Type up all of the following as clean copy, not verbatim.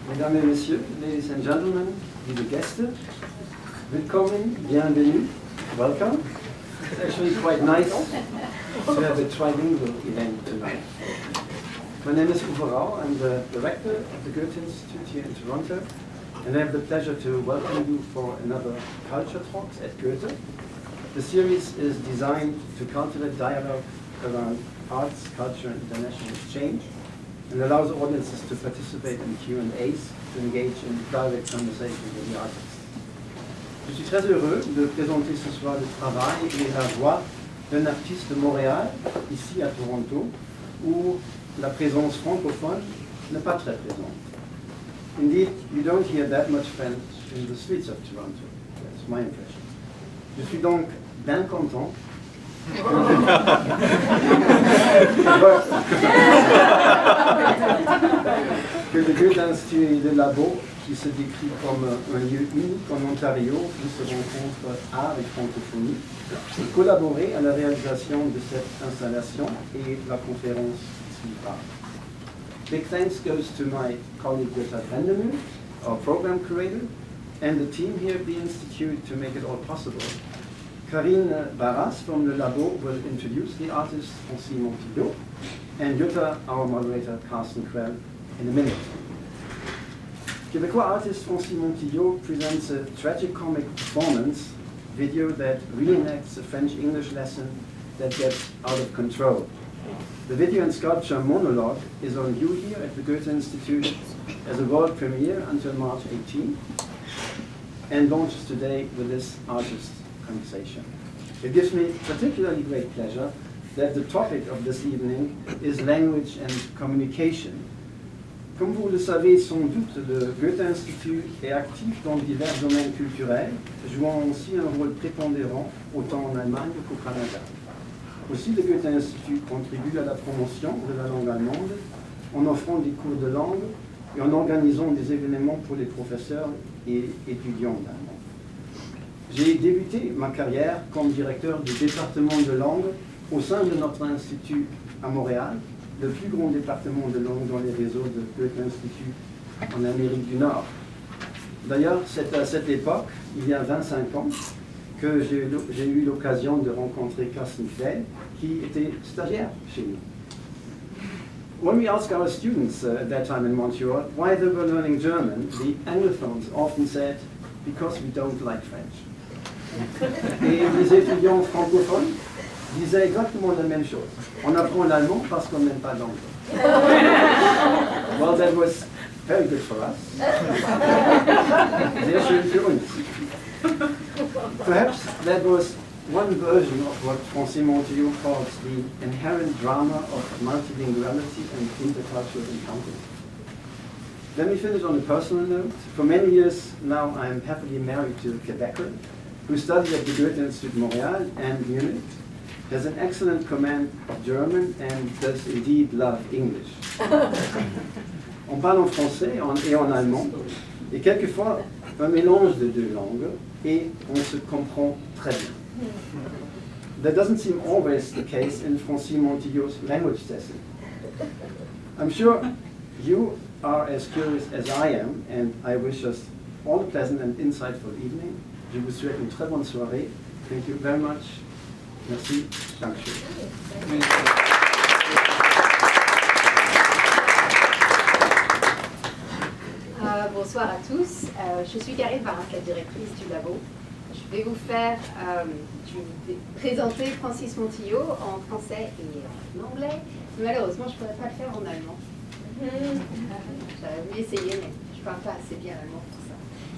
Mesdames et Messieurs, ladies and gentlemen, liebe Gäste, willkommen, bienvenue, welcome. It's actually quite nice to have a trilingual event tonight. My name is Uwe Rau. I'm the director of the Goethe-Institut here in Toronto, and I have the pleasure to welcome you for another Culture Talks at Goethe. The series is designed to cultivate dialogue around arts, culture, and international exchange, and allows audiences to participate in Q&As, to engage in direct conversation with the artists. Je suis très heureux de présenter ce soir le travail et la voix d'un artiste de Montréal, ici à Toronto, où la présence francophone n'est pas très présente. Indeed, you don't hear that much French in the streets of Toronto. That's my impression. Je suis donc bien content que le Goethe-Institut et le Labo, qui se décrit comme un lieu unique en Ontario où se rencontrent art et francophonie, et collaborer à la réalisation de cette installation et la conférence qui suivra. Big thanks goes to my colleague Jutta Vandermeer, our program curator, and the team here at the Institute to make it all possible. Karine Barras from the Labo will introduce the artist Francis Montillaud, and Jutta, our moderator, Carsten Krell, in a minute. Quebecois artist Francis Montillaud presents a tragicomic performance video that reenacts a French-English lesson that gets out of control. The video and sculpture Monologues is on view here at the Goethe-Institut as a world premiere until March 18 and launches today with this artist conversation. It gives me particularly great pleasure that the topic of this evening is language and communication. Comme vous le savez sans doute, le Goethe-Institut est actif dans divers domaines culturels, jouant aussi un rôle prépondérant autant en Allemagne qu'au Canada. Aussi, le Goethe-Institut contribue à la promotion de la langue allemande en offrant des cours de langue et en organisant des événements pour les professeurs et étudiants d'allemand. J'ai débuté ma carrière comme directeur du département de langue au sein de notre institut à Montréal, le plus grand département de langue dans les réseaux de Goethe-Institut en Amérique du Nord. D'ailleurs, c'est à cette époque, il y a 25 ans, que j'ai eu l'occasion de rencontrer Carsten Krell, qui était stagiaire chez nous. When we asked our students at that time in Montreal why they were learning German, the Anglophones often said, because we don't like French. Et les étudiants francophones disaient exactement la même chose. On apprend l'allemand parce qu'on n'aime pas l'anglais. Well, that was very good for us. Sehr schön für uns. Perhaps that was one version of what Francis Montillaud calls the inherent drama of multi-linguality and intercultural encounters. Let me finish on a personal note. For many years now, I am happily married to a Quebecois who studied at the Goethe-Institut Montréal and Munich, has an excellent command of German, and does indeed love English. On parle en français et en allemand, et quelquefois un mélange de deux langues, et on se comprend très bien. That doesn't seem always the case in Francis Montillaud's language lesson. I'm sure you are as curious as I am, and I wish us all a pleasant and insightful evening. Je vous souhaite une très bonne soirée. Thank you very much. Merci. Dankeschön. Bonsoir à tous. Je suis Karine Barras, la directrice du Labo. Je vais vous présenter Francis Montillaud en français et en anglais. Malheureusement, je ne pourrais pas le faire en allemand. J'avais voulu essayer, mais je ne parle pas assez bien allemand pour ça.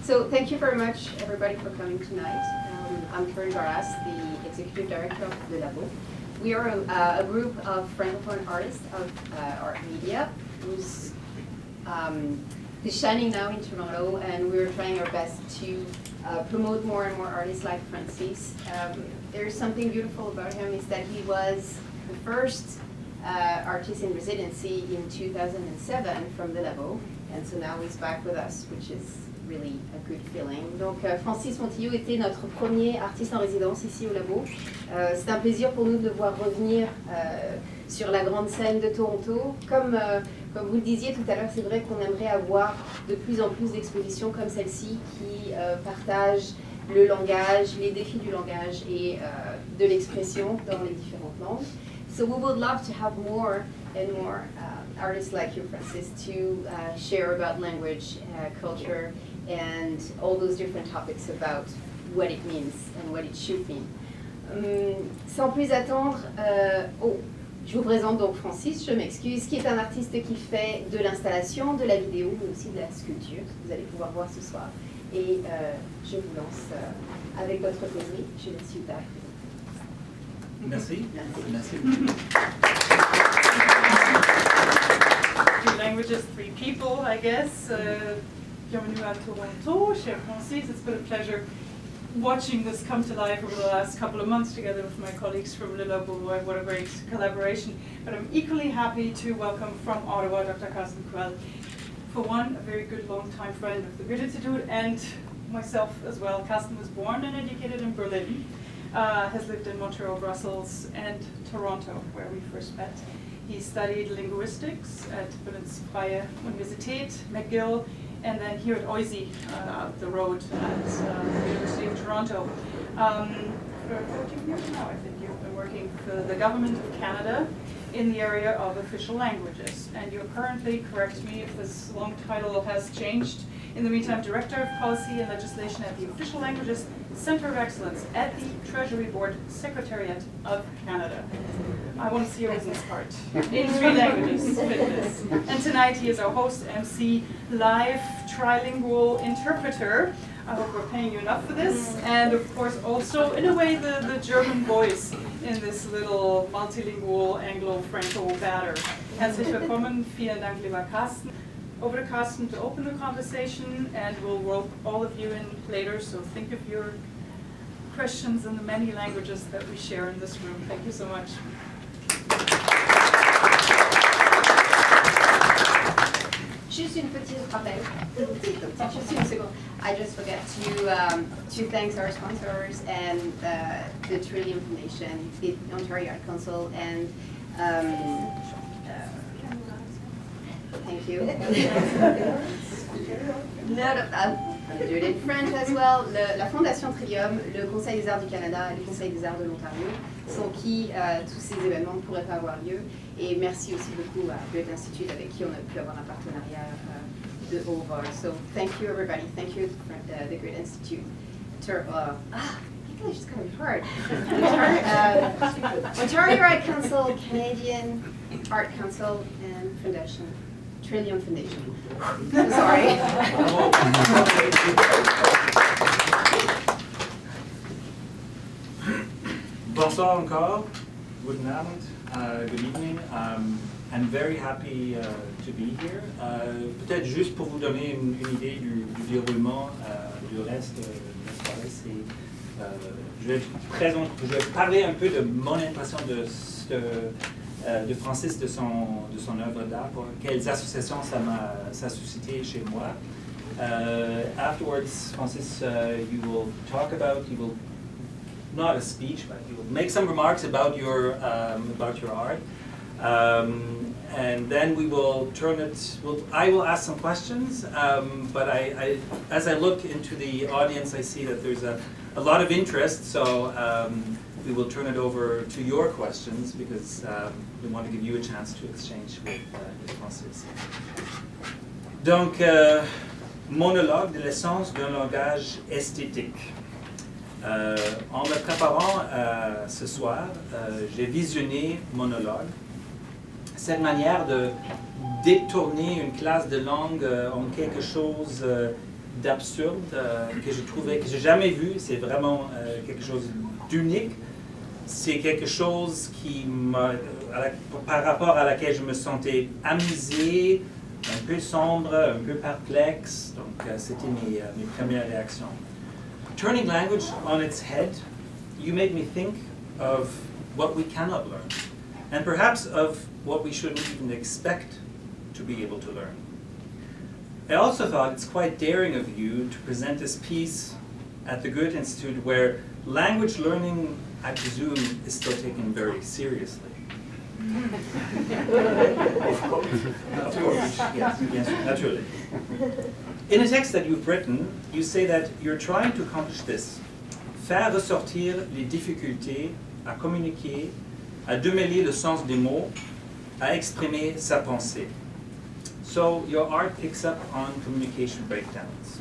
So, thank you very much, everybody, for coming tonight. I'm Karine Barras, the executive director of the Labo. We are a group of Francophone artists of art media who's is shining now in Toronto, and we're trying our best to promote more and more artists like Francis. There's something beautiful about him is that he was the first artist in residency in 2007 from the Labo, and so now he's back with us, which is really a good feeling. Donc Francis Montillaud était notre premier artiste en résidence ici au Labo. C'est un plaisir pour nous de le voir revenir sur la grande scène de Toronto. Comme vous le disiez tout à l'heure, c'est vrai qu'on aimerait avoir de plus en plus d'expositions comme celle-ci qui partagent le langage, les défis du langage et de l'expression dans les différentes langues. So we would love to have more and more artists like you, Francis, to share about language, culture, and all those different topics about what it means and what it should mean. Sans plus attendre, je vous présente donc Francis, je m'excuse, qui est un artiste qui fait de l'installation, de la vidéo, mais aussi de la sculpture, que vous allez pouvoir voir ce soir. Et je vous lance avec votre causerie. Je laisse Utah. Merci. Merci. Three languages, three people, I guess. Bienvenue à Toronto, cher Francis. It's been a pleasure watching this come to life over the last couple of months together with my colleagues from Labo. What a great collaboration. But I'm equally happy to welcome from Ottawa Dr. Carsten Quell. For one, a very good long-time friend of the Goethe-Institut, and myself as well. Carsten was born and educated in Berlin. Has lived in Montreal, Brussels, and Toronto, where we first met. He studied linguistics at Berlin's Freie Universität, McGill, and then here at OISE, up the road at the University of Toronto. For 14 years now, I think you've been working for the Government of Canada in the area of official languages. And you're currently, correct me if this long title has changed, in the meantime, Director of Policy and Legislation at the Official Languages Center of Excellence at the Treasury Board Secretariat of Canada. I want to see your business card in 3 languages, fitness. And tonight he is our host, MC, live, trilingual interpreter. I hope we're paying you enough for this. And of course also, in a way, the German voice in this little multilingual Anglo-Franco batter. Herzlich willkommen, vielen Dank, lieber Carsten. Over to Carsten to open the conversation, and we'll rope all of you in later, so think of your questions in the many languages that we share in this room. Thank you so much. Juste une petite rappel. Just une seconde. I just forgot to thank our sponsors and the Trillium Foundation, the Ontario Art Council, and thank you. I'm gonna do it in French as well. La Fondation Trillium, le Conseil des Arts du Canada et le Conseil des Arts de l'Ontario, sans qui tous ces événements ne pourraient pas avoir lieu. Et merci aussi beaucoup à Goethe-Institut avec qui on a pu avoir un partenariat de haut vol. So thank you everybody. Thank you the Goethe-Institut. English is kind of hard. Ontario Art Council, Canadian Art Council, and Foundation. Trillium Foundation. I'm sorry. Bonsoir encore. Good night. Good evening. I'm very happy to be here. Peut-être juste pour vous donner une idée du déroulement du reste de la soirée, je vais parler un peu de mon impression de Francis, de son œuvre d'art, quelles associations ça a suscité chez moi. Afterwards, Francis, you will talk about, you will, not a speech, but you will make some remarks about your art. And then we will turn it, I will ask some questions, but as I look into the audience, I see that there's a lot of interest, so we will turn it over to your questions because we want to give you a chance to exchange with Francis. Donc, monologue de l'essence d'un langage esthétique. En me préparant ce soir, j'ai visionné Monologues. Cette manière de détourner une classe de langue en quelque chose d'absurde que je trouvais, que j'ai jamais vu, c'est vraiment quelque chose d'unique. C'est quelque chose qui par rapport à laquelle je me sentais amusé, un peu sombre, un peu perplexe. Donc c'était mes premières réactions. Turning language on its head, you made me think of what we cannot learn, and perhaps of what we shouldn't even expect to be able to learn. I also thought it's quite daring of you to present this piece at the Goethe-Institut, where language learning, I presume, is still taken very seriously. Of course, yes, naturally. In a text that you've written, you say that you're trying to accomplish this: faire ressortir les difficultés à communiquer, à démêler le sens des mots, à exprimer sa pensée. So your art picks up on communication breakdowns.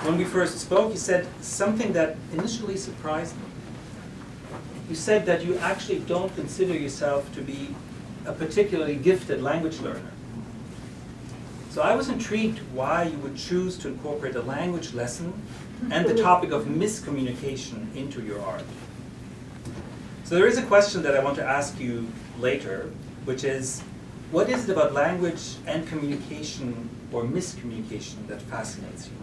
When we first spoke, you said something that initially surprised me. You said that you actually don't consider yourself to be a particularly gifted language learner. So I was intrigued why you would choose to incorporate a language lesson and the topic of miscommunication into your art. So there is a question that I want to ask you later, which is, what is it about language and communication or miscommunication that fascinates you?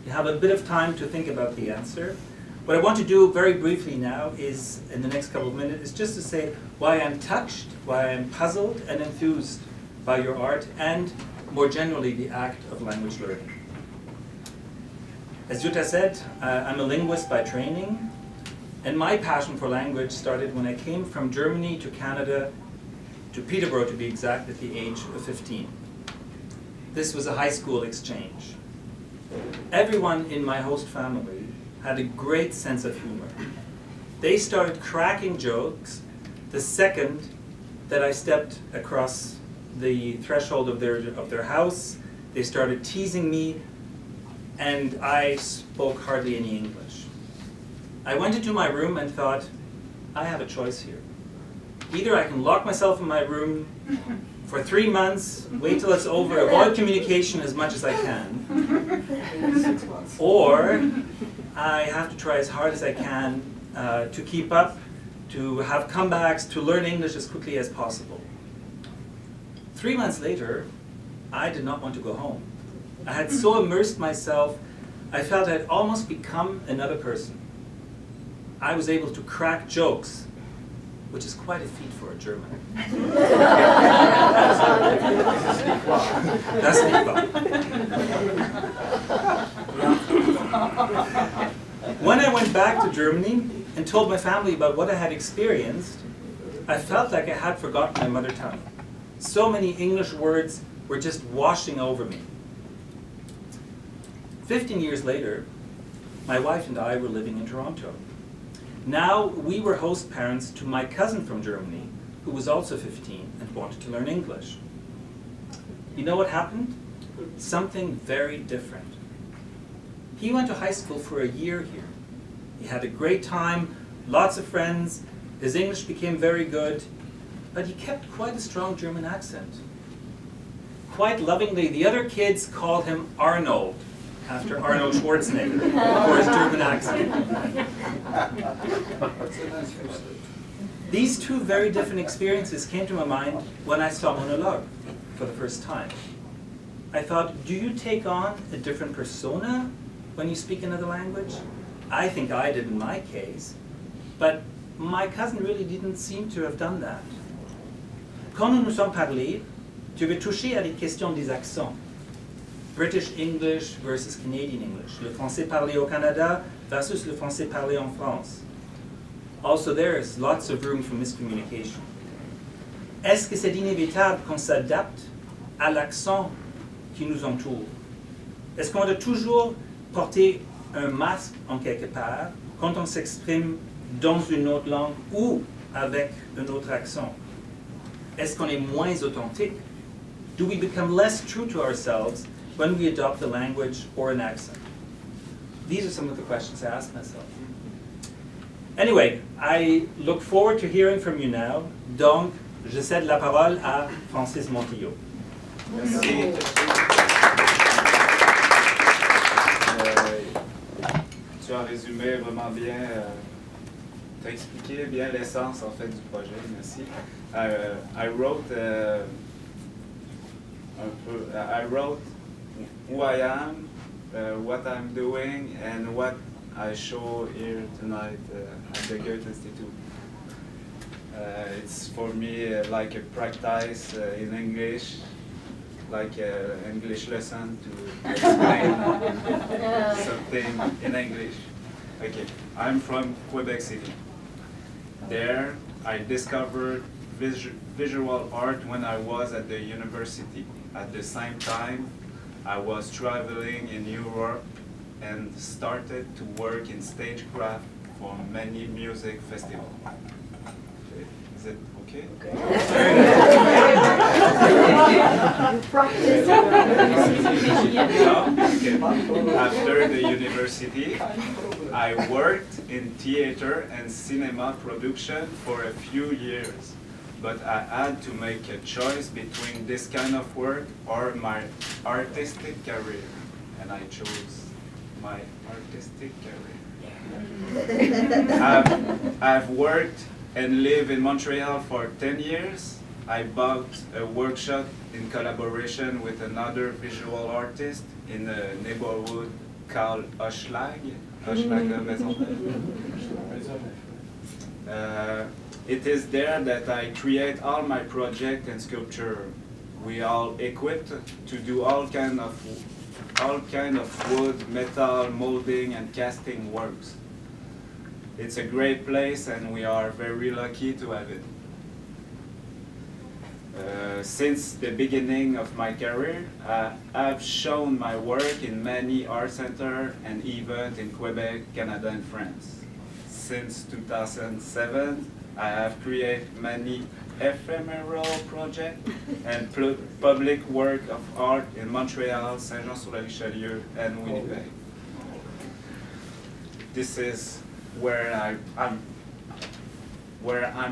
You have a bit of time to think about the answer. What I want to do very briefly now is, in the next couple of minutes, is just to say why I'm touched, why I'm puzzled and enthused by your art, and more generally the act of language learning. As Jutta said, I'm a linguist by training, and my passion for language started when I came from Germany to Canada, to Peterborough to be exact, at the age of 15. This was a high school exchange. Everyone in my host family had a great sense of humor. They started cracking jokes the second that I stepped across the threshold of their house. They started teasing me, and I spoke hardly any English. I went into my room and thought, I have a choice here. Either I can lock myself in my room for 3 months, wait till it's over, avoid communication as much as I can, or I have to try as hard as I can to keep up, to have comebacks, to learn English as quickly as possible. 3 months later, I did not want to go home. I had so immersed myself, I felt I had almost become another person. I was able to crack jokes, which is quite a feat for a German. Das nicht wahr. When I went back to Germany and told my family about what I had experienced, I felt like I had forgotten my mother tongue. So many English words were just washing over me. 15 years later, my wife and I were living in Toronto. Now we were host parents to my cousin from Germany, who was also 15 and wanted to learn English. You know what happened? Something very different. He went to high school for a year here. He had a great time, lots of friends, his English became very good, but he kept quite a strong German accent. Quite lovingly, the other kids called him Arnold, after Arnold Schwarzenegger, for his German accent. These two very different experiences came to my mind when I saw Monologues for the first time. I thought, do you take on a different persona when you speak another language? I think I did in my case, but my cousin really didn't seem to have done that. Quand nous nous sommes parlé, tu veux toucher à les questions des accents. British English versus Canadian English. Le français parlé au Canada versus le français parlé en France. Also there's lots of room for miscommunication. Est-ce que c'est inévitable qu'on s'adapte à l'accent qui nous entoure? Est-ce qu'on doit toujours porter un masque en quelque part quand on s'exprime dans une autre langue ou avec un autre accent? Est-ce qu'on est moins authentique? Do we become less true to ourselves when we adopt a language or an accent? These are some of the questions I ask myself. Anyway, I look forward to hearing from you now. Donc, je cède la parole à Francis Montillaud. Merci. Tu as résumé vraiment bien, tu as expliqué bien l'essence en fait du projet. Merci. I wrote who I am, what I'm doing, and what I show here tonight at the Goethe-Institut. It's for me like a practice in English, like an English lesson to explain something in English. Okay, I'm from Quebec City. There I discovered visual art when I was at the university. At the same time, I was traveling in Europe and started to work in stagecraft for many music festivals. Okay. Is it okay? After the university, I worked in theater and cinema production for a few years, but I had to make a choice between this kind of work or my artistic career, and I chose my artistic career. I've worked and lived in Montreal for 10 years. I bought a workshop in collaboration with another visual artist in a neighborhood called Hochelag. Hochelag de Maisonneuve. It is there that I create all my project and sculpture. We are equipped to do all kind of wood, metal, molding, and casting works. It's a great place, and we are very lucky to have it. Since the beginning of my career, I've shown my work in many art centers and events in Quebec, Canada, and France. Since 2007, I have created many ephemeral projects and public work of art in Montreal, Saint-Jean-sur-la-Richelieu, and Winnipeg. This is where I'm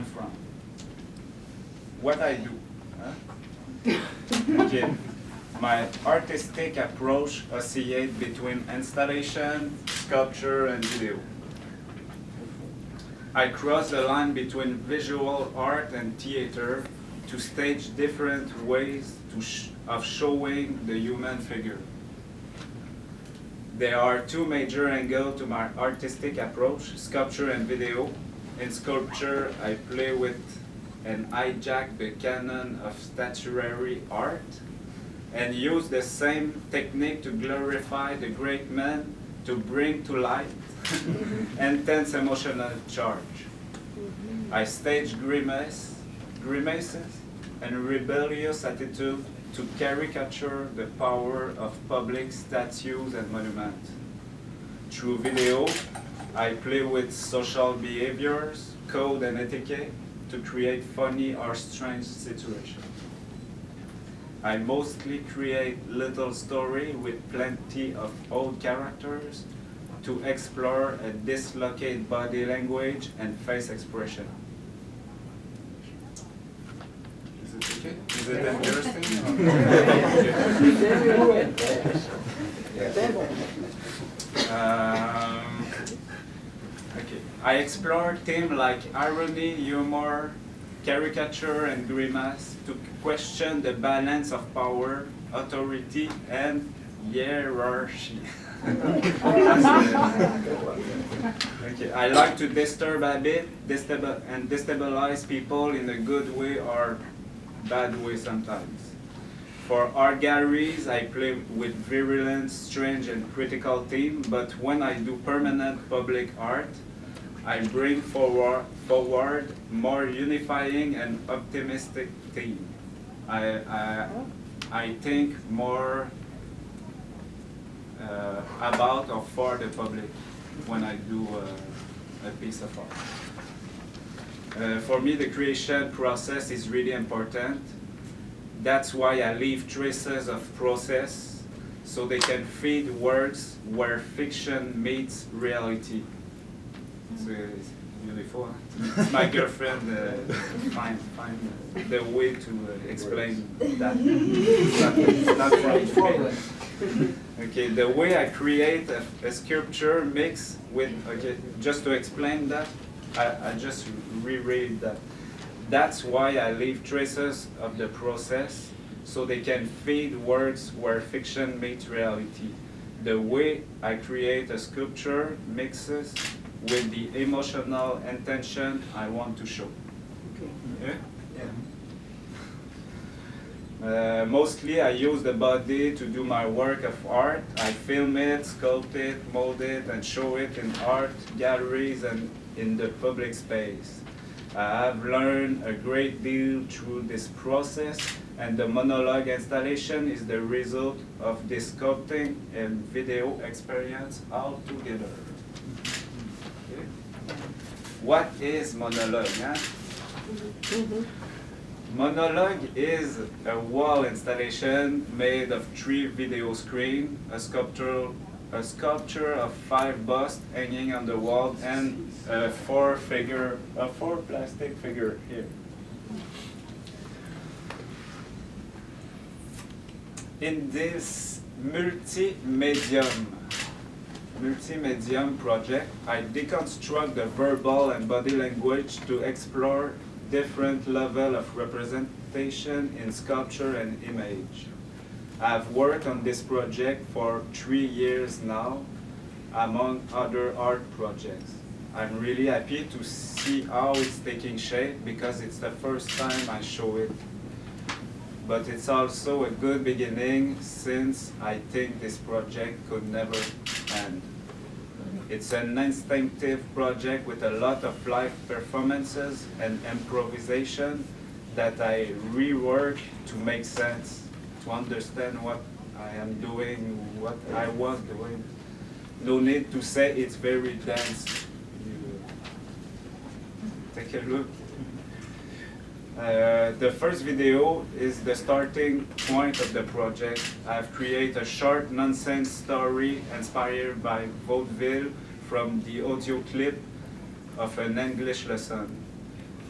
from. What I do. Okay. My artistic approach oscillates between installation, sculpture, and video. I cross the line between visual art and theater to stage different ways of showing the human figure. There are two major angles to my artistic approach, sculpture and video. In sculpture, I play with and hijack the canon of statuary art and use the same technique to glorify the great man, to bring to light intense emotional charge. I stage grimaces and rebellious attitude to caricature the power of public statues and monuments. Through video, I play with social behaviors, code and etiquette to create funny or strange situations. I mostly create little stories with plenty of old characters to explore a dislocated body language and face expression. Is it okay? Is it interesting? Okay. I explore themes like irony, humor, caricature, and grimace to question the balance of power, authority, and hierarchy. Okay. I like to disturb a bit and destabilize people in a good way or bad way sometimes. For art galleries, I play with virulent, strange, and critical themes, but when I do permanent public art, I bring forward more unifying and optimistic themes. I think more about or for the public when I do a piece of art. For me, the creation process is really important. That's why I leave traces of process so they can feed works where fiction meets reality. It's beautiful. Huh? My girlfriend find the way to explain that. It's not from me. Okay, the way I create a sculpture mix with, okay, just to explain that, I just reread that. That's why I leave traces of the process so they can feed works where fiction meets reality. The way I create a sculpture mixes with the emotional intention I want to show. Okay. Yeah? Mostly I use the body to do my work of art. I film it, sculpt it, mold it, and show it in art galleries and in the public space. I have learned a great deal through this process, and the monologue installation is the result of this sculpting and video experience all together. Okay. What is monologue? Huh? Monologue is a wall installation made of 3 video screens, a sculpture of 5 busts hanging on the wall, and a 4 plastic figure here. In this multi-medium project, I deconstruct the verbal and body language to explore different levels of representation in sculpture and image. I've worked on this project for 3 years now, among other art projects. I'm really happy to see how it's taking shape because it's the first time I show it. But it's also a good beginning since I think this project could never end. It's an instinctive project with a lot of live performances and improvisation that I rework to make sense, to understand what I am doing, what I was doing. No need to say it's very dense. Take a look. The first video is the starting point of the project. I've created a short nonsense story inspired by vaudeville from the audio clip of an English lesson.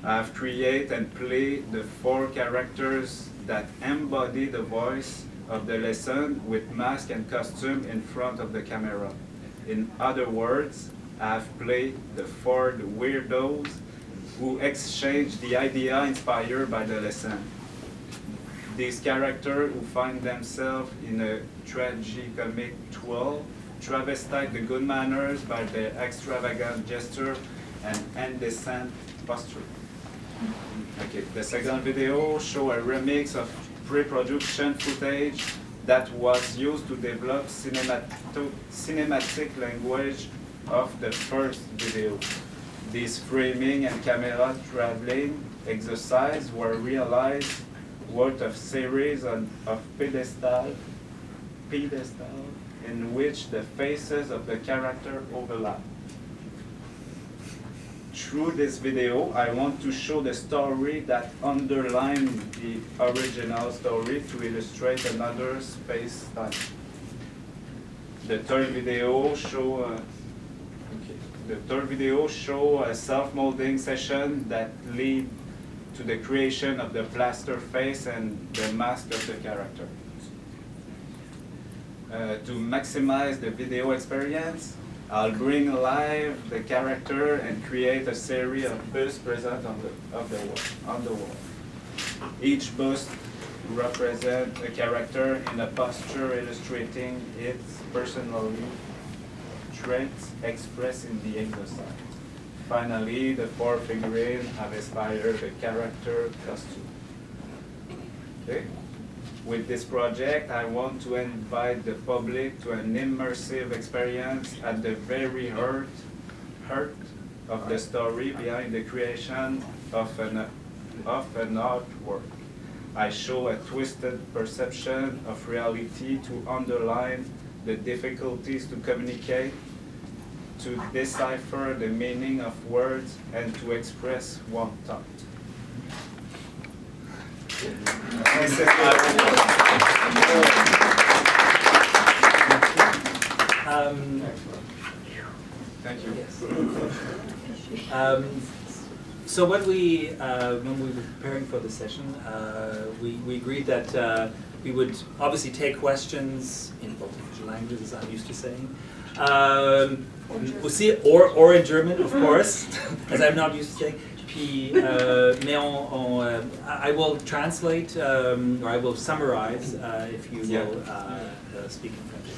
I've created and played the 4 characters that embody the voice of the lesson with mask and costume in front of the camera. In other words, I've played the 4 weirdos who exchange the idea inspired by the lesson. These characters who find themselves in a tragicomic twirl travestie the good manners by their extravagant gesture and indecent posture. Okay. The second video shows a remix of pre-production footage that was used to develop cinematic language of the first video. These framing and camera traveling exercises were realized worth of series of pedestals in which the faces of the character overlap. Through this video, I want to show the story that underlines the original story to illustrate another space-time. The third video shows a self-molding session that leads to the creation of the plaster face and the mask of the character. To maximize the video experience, I'll bring alive the character and create a series of busts present on the wall. Each bust represents a character in a posture illustrating its personality traits expressed in the exercise. Finally, the 4 figurines have inspired the character costume. Okay? With this project, I want to invite the public to an immersive experience at the very heart of the story behind the creation of an artwork. I show a twisted perception of reality to underline the difficulties to communicate, to decipher the meaning of words, and to express one thought. Thank you. Yes. So when we were preparing for the session, we agreed that we would obviously take questions in both languages, as I'm used to saying. We'll see, or in German, of course, as I'm not used to saying. Puis, mais I will translate, or I will summarize, if you will speak in French.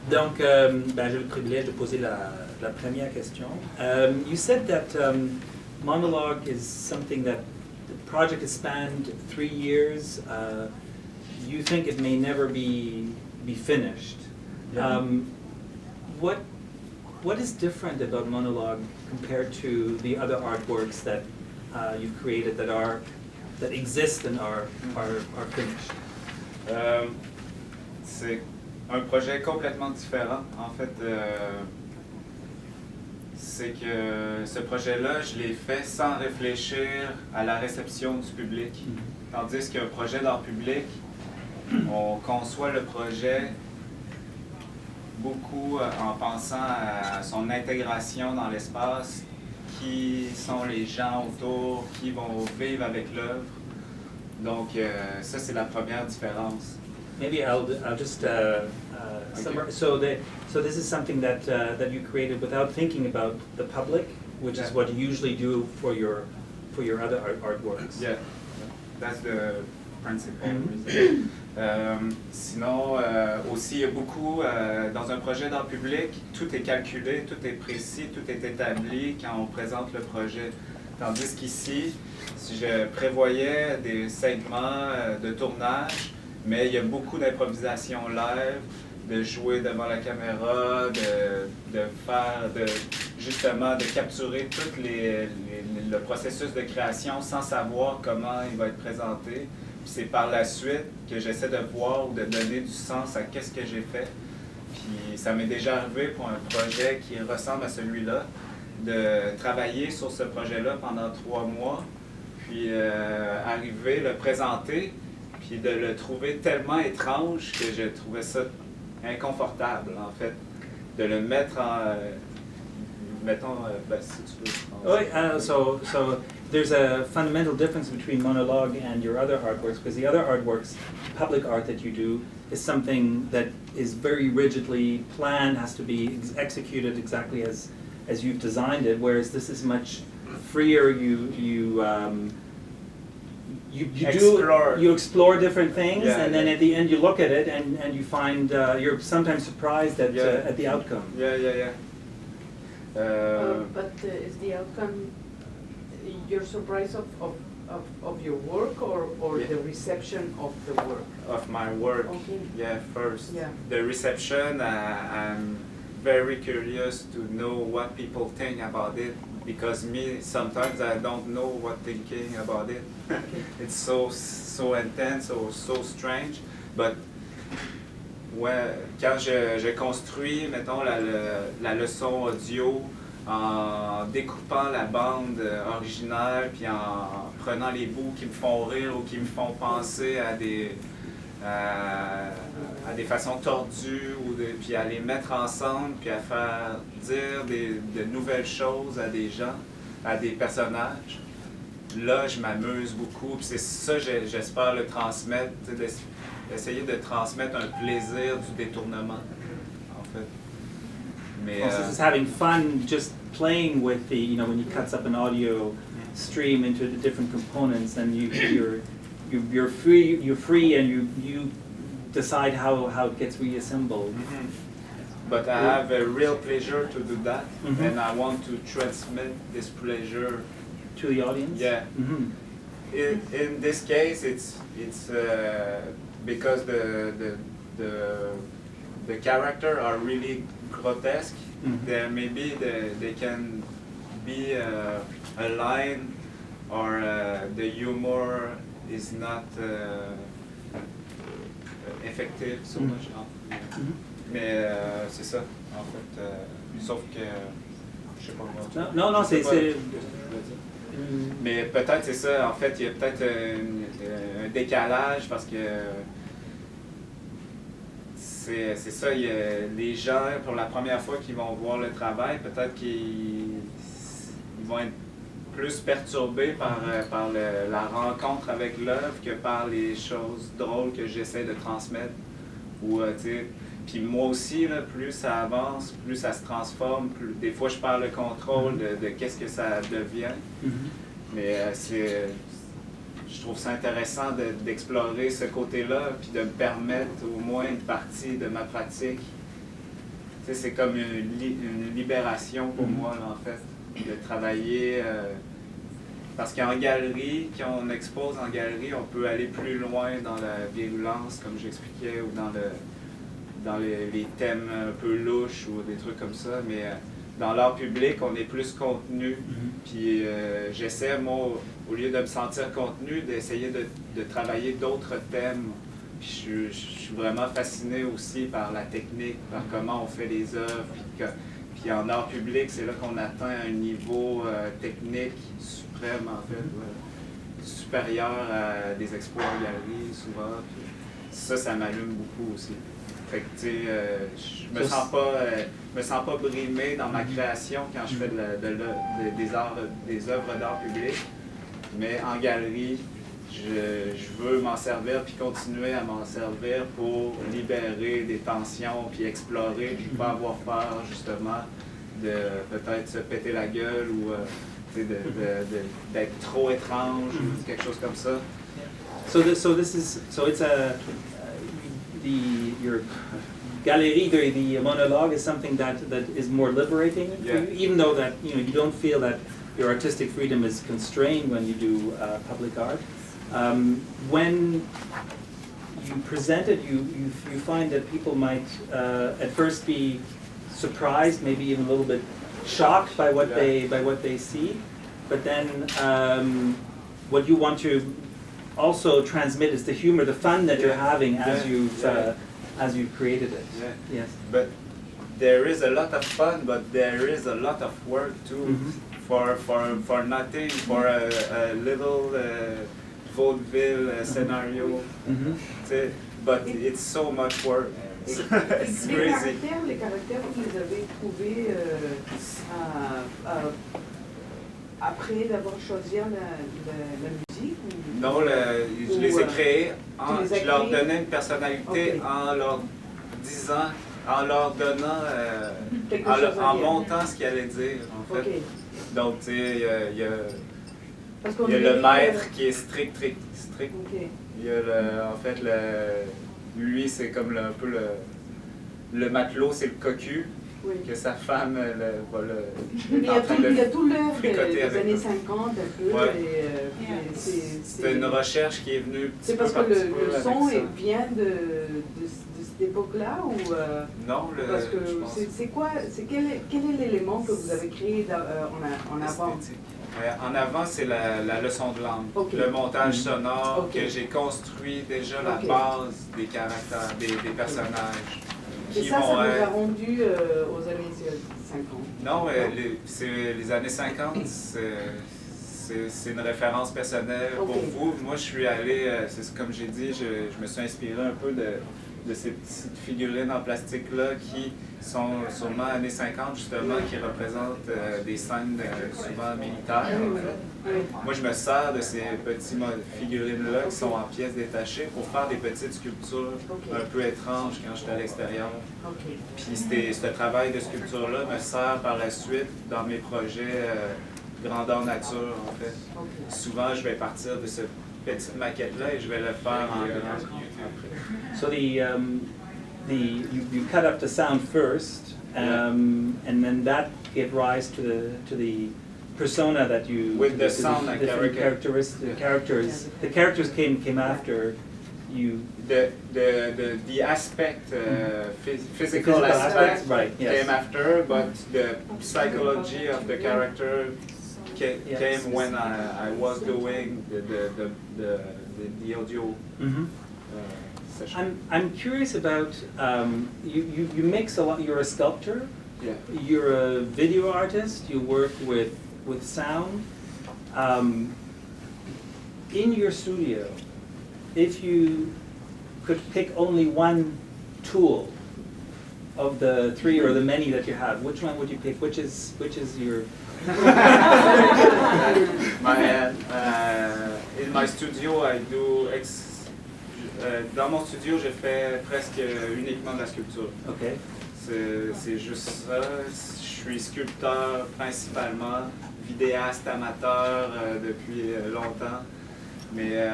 Donc, j'ai le privilège de poser la première question. You said that Monologue is something that the project has spanned 3 years. You think it may never be finished. Yeah. What is different about Monologue compared to the other artworks that you've created that exist and are finished? C'est un projet complètement différent. En fait, c'est que ce projet-là, je l'ai fait sans réfléchir à la réception du public. Tandis qu'un projet d'art public, on conçoit le projet beaucoup en pensant à son intégration dans l'espace, qui sont les gens autour, qui vont vivre avec l'œuvre. Donc, ça, c'est la première différence. Maybe I'll just summarize. So this is something that you created without thinking about the public, which is what you usually do for your other artworks. Yeah, that's the principle. Sinon, aussi, il y a beaucoup, dans un projet d'art public, tout est calculé, tout est précis, tout est établi quand on présente le projet. Tandis qu'ici, si je prévoyais des segments de tournage, mais il y a beaucoup d'improvisation live, de jouer devant la caméra, justement de capturer tout le processus de création sans savoir comment il va être présenté. Puis c'est par la suite que j'essaie de voir ou de donner du sens à qu'est-ce que j'ai fait. Puis ça m'est déjà arrivé pour un projet qui ressemble à celui-là, de travailler sur ce projet-là pendant 3 mois, puis arriver, le présenter, puis de le trouver tellement étrange que je trouvais ça inconfortable, en fait, de le mettre en... mettons, si tu veux. Oh, so there's a fundamental difference between Monologue and your other artworks, because the other artworks, public art that you do, is something that is very rigidly planned, has to be executed exactly as you've designed it, whereas this is much freer. You explore different things, and then at the end you look at it and you find you're sometimes surprised at the outcome. Yeah. But is the outcome your surprise of your work or the reception of the work? Of my work, Okay. yeah, first. Yeah. The reception, I'm very curious to know what people think about it, because me, sometimes I don't know what thinking about it. It's so intense or so strange, but quand je construis, mettons, la leçon audio en découpant la bande originale, puis en prenant les bouts qui me font rire ou qui me font penser à des façons tordues, puis à les mettre ensemble, puis à faire dire de nouvelles choses à des gens, à des personnages. Là, je m'amuse beaucoup, puis c'est ça j'espère le transmettre, d'essayer de transmettre un plaisir du détournement, en fait. Mais, So this is having fun, just playing with the, when he cuts up an audio stream into the different components, and you're free, and you decide how it gets reassembled. Mm-hmm. But I have a real pleasure to do that, and I want to transmit this pleasure to the audience. Yeah. Mm-hmm. In this case, it's because the characters are really grotesque. Then maybe they can be a line, or the humor is not effective so much. Mais c'est ça, en fait. Sauf que je sais pas moi. Non, c'est. Mais peut-être c'est ça, en fait, il y a peut-être un décalage parce que c'est ça, il y a les gens, pour la première fois qu'ils vont voir le travail, peut-être qu'ils vont être plus perturbés par la rencontre avec l'œuvre que par les choses drôles que j'essaie de transmettre. Ou, puis moi aussi, là, plus ça avance, plus ça se transforme, des fois je perds le contrôle de qu'est-ce que ça devient. Mais je trouve ça intéressant d'explorer ce côté-là, puis de me permettre au moins une partie de ma pratique. C'est comme une libération pour moi, là, en fait, de travailler. Parce qu'en galerie, quand on expose en galerie, on peut aller plus loin dans la virulence, comme j'expliquais, ou dans les thèmes un peu louches ou des trucs comme ça. Mais dans l'art public, on est plus contenu. Puis j'essaie, moi, au lieu de me sentir contenu, d'essayer de travailler d'autres thèmes. Puis je suis vraiment fasciné aussi par la technique, par comment on fait les œuvres. Puis en art public, c'est là qu'on atteint un niveau technique suprême, en fait, supérieur à des expos en galerie, souvent. Puis ça m'allume beaucoup aussi. Fait que, tu sais, je me sens pas brimé dans ma création quand je fais des œuvres d'art public, mais en galerie, je veux m'en servir puis continuer à m'en servir pour libérer des tensions puis explorer puis pas avoir peur justement de peut-être se péter la gueule ou d'être trop étrange ou quelque chose comme ça. So it's your gallery, the monologue is something that is more liberating for you, even though that you don't feel that your artistic freedom is constrained when you do public art. When you present it, you find that people might at first be surprised, maybe even a little bit shocked by what they see, but then what you want to also transmit is the humor, the fun that you're having as you've created it. Yeah. Yes. But there is a lot of fun, but there is a lot of work too. For nothing, for a little vaudeville scenario. But it's so much work. It's crazy. Les caractères, vous les avez trouvés après d'avoir choisi la musique ou... Non, je les ai créés, je leur donnais une personnalité en leur disant, en leur donnant, en montant ce qu'ils allaient dire, en fait. Okay. Donc, tu sais, il y a le maître qui est strict. Okay. Il y a en fait, lui, c'est comme un peu le matelot, c'est le cocu. Oui. Que sa femme il y a tout l'œuvre des années 50 un peu. Ouais. C'est une recherche qui est venue. C'est parce que le son vient de cette époque-là ou non, parce que c'est quoi, quel est l'élément que vous avez créé en avant? En avant, c'est la leçon de langue, le montage sonore que j'ai construit déjà la base des caractères, des personnages. Et ça vous a rendu aux années 50? Non, les années 50, c'est une référence personnelle pour vous. Moi, je suis allé, comme j'ai dit, je me suis inspiré un peu de ces petites figurines en plastique-là qui sont sûrement années 50, justement, qui représentent des scènes souvent militaires. En fait. Moi, je me sers de ces petites figurines-là qui sont en pièces détachées pour faire des petites sculptures un peu étranges quand j'étais à l'extérieur. Puis ce travail de sculpture-là me sert par la suite dans mes projets grandeur nature, en fait. Souvent, je vais partir de cette petite maquette-là et je vais le faire en grand après. So you cut up the sound first, and then that gave rise to the persona that you with the sound and characteristics. The characters came after you. The aspect, physical aspect came after, but the psychology of the character came when I was doing the audio. I'm curious about you mix a lot. You're a sculptor. Yeah. You're a video artist. You work with sound. In your studio, if you could pick only one tool of the three or the many that you have, which one would you pick? Which is your in my studio, I do dans mon studio, je fais presque uniquement de la sculpture. Okay. C'est juste ça. Je suis sculpteur principalement, vidéaste amateur depuis longtemps. Mais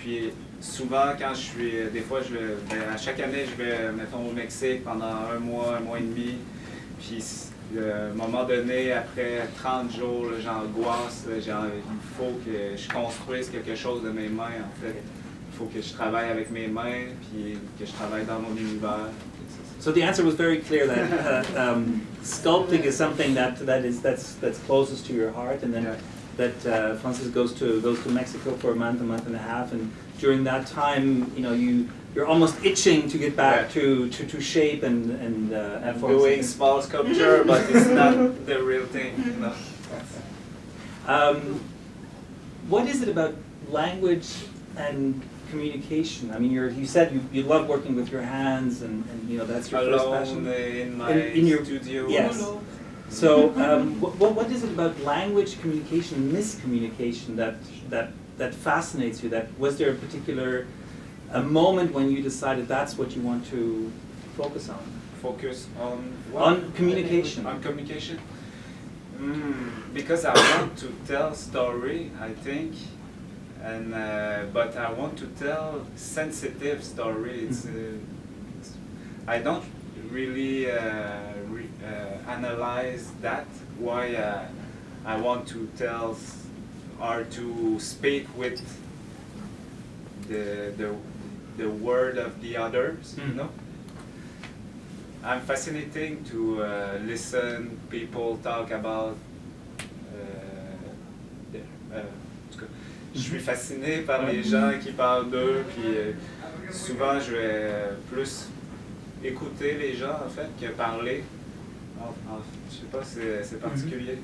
puis souvent, quand je suis, des fois, à chaque année, je vais, mettons, au Mexique pendant un mois et demi. Puis à un moment donné, après 30 jours, j'angoisse. Il faut que je construise quelque chose de mes mains, en fait. faut que je travaille avec mes mains, puis que je travaille dans mon univers. So the answer was very clear that sculpting is something that's closest to your heart, and then Yeah. that Francis goes to Mexico for a month and a half, and during that time, you're almost itching to get back to shape and I'm forms. doing small sculpture, but it's not the real thing. What is it about language and communication? I mean, you said you love working with your hands, and that's your first passion. Alone in my In your studio. Yes. So, what is it about language communication, miscommunication that fascinates you? Was there a particular moment when you decided that's what you want to focus on? Focus on what? On communication. On communication? Because I want to tell story, I think, and but I want to tell sensitive story. I don't really analyze that, why I want to tell or to speak with the word of the others, I'm fascinating to listen people talk about en tout cas, je suis fasciné par les gens qui parlent d'eux, puis souvent je vais plus écouter les gens en fait que parler. Je sais pas, c'est particulier.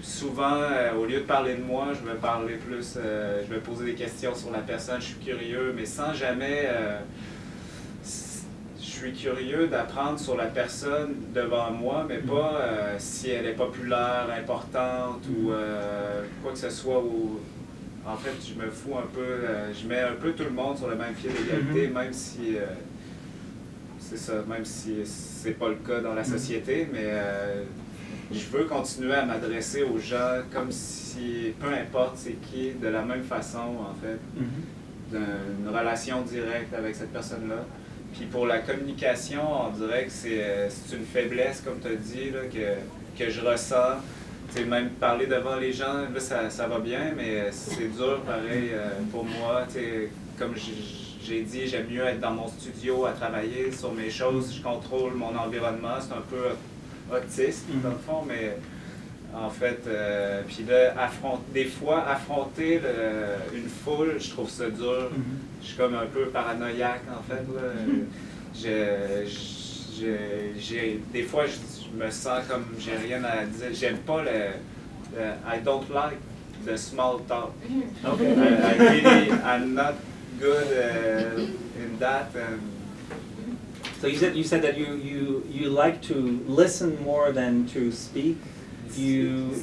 Souvent, au lieu de parler de moi, je vais parler plus, je vais poser des questions sur la personne, je suis curieux, mais sans jamais... je suis curieux d'apprendre sur la personne devant moi, mais pas si elle est populaire, importante ou quoi que ce soit. En fait, je me fous un peu, je mets un peu tout le monde sur le même pied d'égalité, même si... c'est ça, même si c'est pas le cas dans la société, mais je veux continuer à m'adresser aux gens comme si, peu importe c'est qui, de la même façon, en fait, d'une relation directe avec cette personne-là. Puis pour la communication, on dirait que c'est une faiblesse, comme tu as dit, là, que je ressens. T'sais, même parler devant les gens, là, ça va bien, mais c'est dur pareil pour moi. Comme j'ai dit, j'aime mieux être dans mon studio à travailler sur mes choses, je contrôle mon environnement, c'est un peu autiste dans le fond, mais en fait, puis là, des fois, affronter une foule, je trouve ça dur. Je suis comme un peu paranoïaque en fait. Là. Des fois, je me sens comme j'ai rien à dire. J'aime pas I don't like the small talk. Okay. I'm not good in that. So you said that you like to listen more than to speak.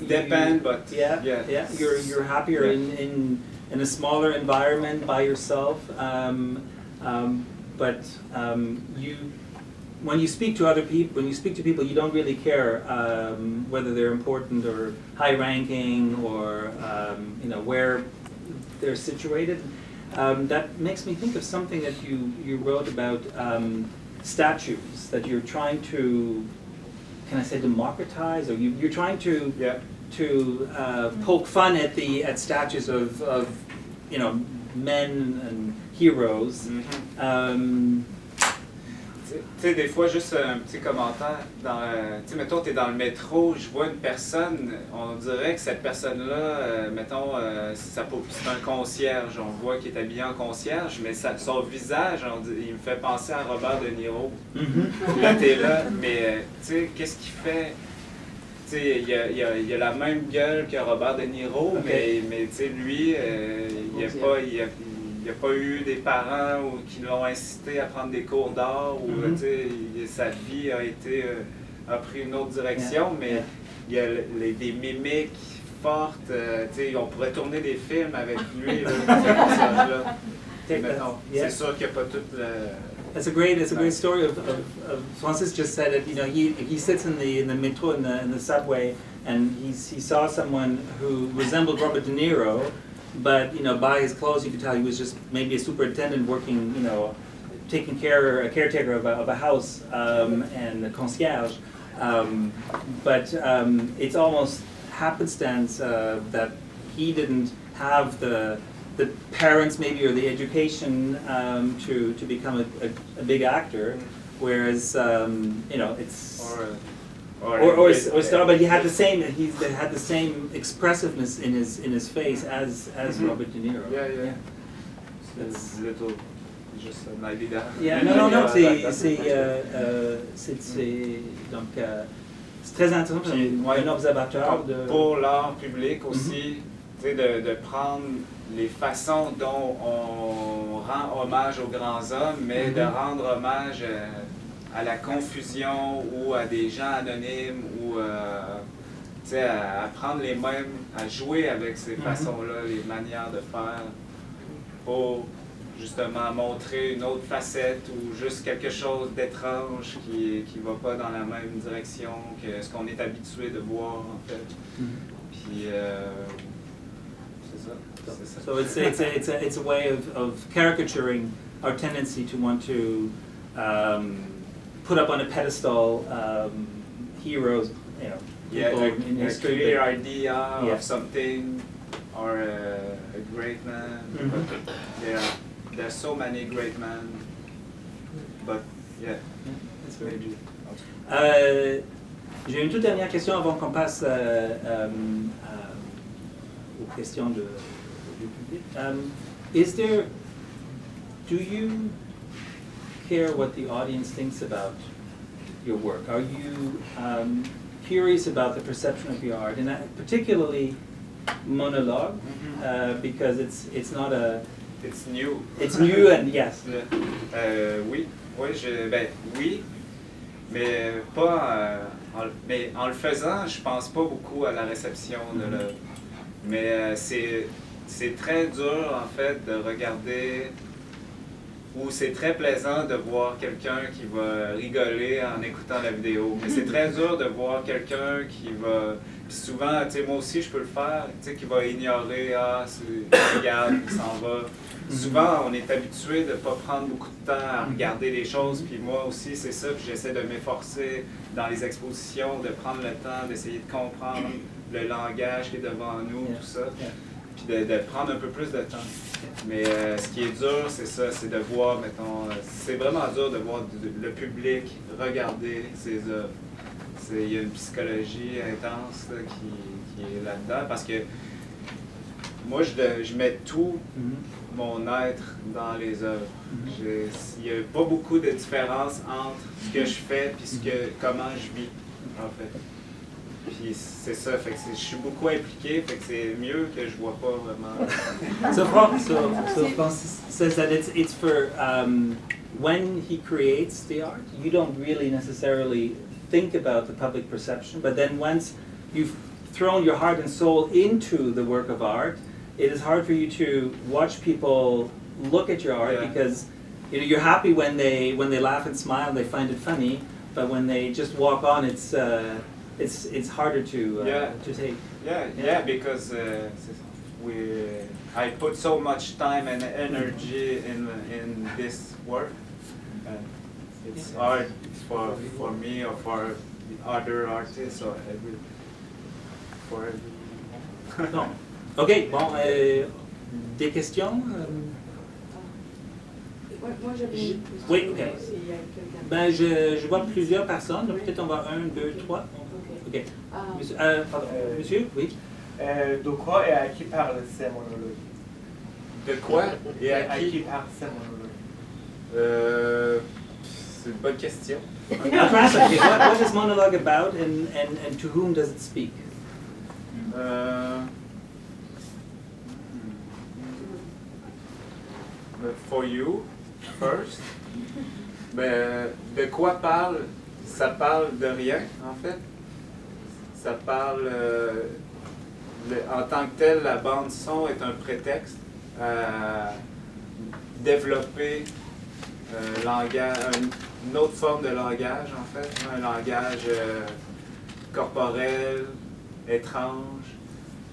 Depend, but yeah. You're happier in a smaller environment by yourself. But when you speak to other people, you don't really care whether they're important or high-ranking or where they're situated. That makes me think of something that you wrote about statues, that you're trying to, can I say, democratize, or you're trying to poke fun at statues of men and heroes. Tu sais, des fois, juste un petit commentaire. Tu sais, mettons, tu es dans le métro, je vois une personne, on dirait que cette personne-là, mettons, c'est un concierge, on voit qu'il est habillé en concierge, mais son visage, il me fait penser à Robert De Niro. Là, t'es là, mais tu sais, qu'est-ce qu'il fait? Tu sais, il a la même gueule que Robert De Niro, okay. mais tu sais, lui, il n'y a pas eu des parents qui l'ont incité à prendre des cours d'art, ou sa vie a pris une autre direction, mais il y a des mimiques fortes. On pourrait tourner des films avec lui, c'est sûr qu'il n'y a pas tout le... That's a great story of Francis just said that he sits in the metro in the subway, and he saw someone who resembled Robert De Niro. But by his clothes, you could tell he was just maybe a superintendent working, taking care, a caretaker of a house, and a concierge. But it's almost happenstance that he didn't have the the parents maybe or the education to become a big actor, whereas you know it's or star, but he had the same expressiveness in his face as Robert De Niro. Yeah. That's little. Just an idea. Yeah, non, c'est donc c'est très intéressant. Puis, un observateur de. Pour l'art public aussi, tu sais, de prendre les façons dont on rend hommage aux grands hommes, mais de rendre hommage à la confusion ou à des gens anonymes ou tu sais, à prendre les mêmes, à jouer avec ces façons-là, les manières de faire pour justement montrer une autre facette ou juste quelque chose d'étrange qui va pas dans la même direction que ce qu'on est habitué de voir en fait. Puis c'est ça. So it's a way of caricaturing our tendency to want to put up on a pedestal heroes, you know, people in history. A clear idea of something or a great man. But there's so many great men, but yeah. That's very true. J'ai une toute dernière question avant qu'on passe aux questions du public. Do you care what the audience thinks about your work? Are you curious about the perception of your art, and particularly Monologues, because it's not a. It's new. It's new and yes. Oui, mais pas. Mais en le faisant, je pense pas beaucoup à la réception de l'œuvre. Mais c'est très dur en fait de regarder, ou c'est très plaisant de voir quelqu'un qui va rigoler en écoutant la vidéo. Mais c'est très dur de voir quelqu'un qui va. Puis souvent, tu sais, moi aussi je peux le faire, tu sais, qui va ignorer, il regarde, il s'en va. Souvent, on est habitué de ne pas prendre beaucoup de temps à regarder les choses, puis moi aussi, c'est ça, puis j'essaie de m'efforcer dans les expositions, de prendre le temps, d'essayer de comprendre le langage qui est devant nous, tout ça, puis de prendre un peu plus de temps. Mais ce qui est dur, c'est ça, c'est de voir, mettons, c'est vraiment dur de voir le public regarder ces œuvres. Il y a une psychologie intense là, qui est là-dedans, parce que moi, je mets tout mon être dans les œuvres. Il n'y a pas beaucoup de différence entre ce que je fais et comment je vis, en fait. Puis c'est ça, fait que je suis beaucoup impliqué, fait que c'est mieux que je vois pas vraiment. So Francis says that it's for when he creates the art, you don't really necessarily think about the public perception, but then once you've thrown your heart and soul into the work of art, it is hard for you to watch people look at your art because you know, you're happy when they laugh and smile, they find it funny, but when they just walk on, it's harder to take. Yeah, because I put so much time and energy in this work, and it's hard for me or for the other artists or for everyone. Non. OK, bon, des questions? Moi, j'avais une question. Oui, OK. S'il y a quelqu'un. Ben, je vois plusieurs personnes, donc peut-être on va 1, 2, 3. OK. Monsieur, pardon, monsieur, oui. De quoi et à qui parlent ces monologues? De quoi et à qui qui? parlent ces monologues? C'est une bonne question. What is monologue about and to whom does it speak? For you, first. Ben, de quoi parle? Ça parle de rien, en fait. Ça parle, en tant que tel, la bande-son est un prétexte à développer une autre forme de langage, en fait. Un langage corporel, étrange.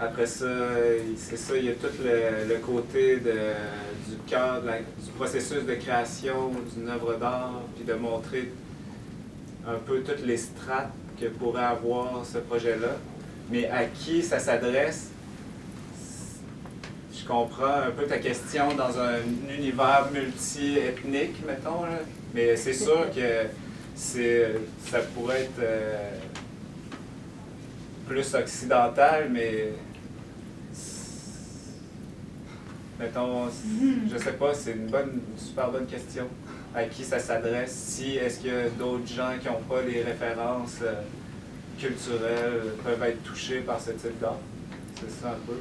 Après ça, c'est ça, il y a tout le côté du cœur, du processus de création d'une œuvre d'art, puis de montrer un peu toutes les strates que pourrait avoir ce projet-là. Mais à qui ça s'adresse, je je comprends un peu ta question dans un univers multi-ethnique, mettons, là. Mais c'est sûr que ça pourrait être plus occidental, mais mettons, je sais pas, c'est une super bonne question. À qui ça s'adresse? Si est-ce qu'il y a d'autres gens qui n'ont pas les références culturelles peuvent être touchés par ce type d'art? C'est ça un peu.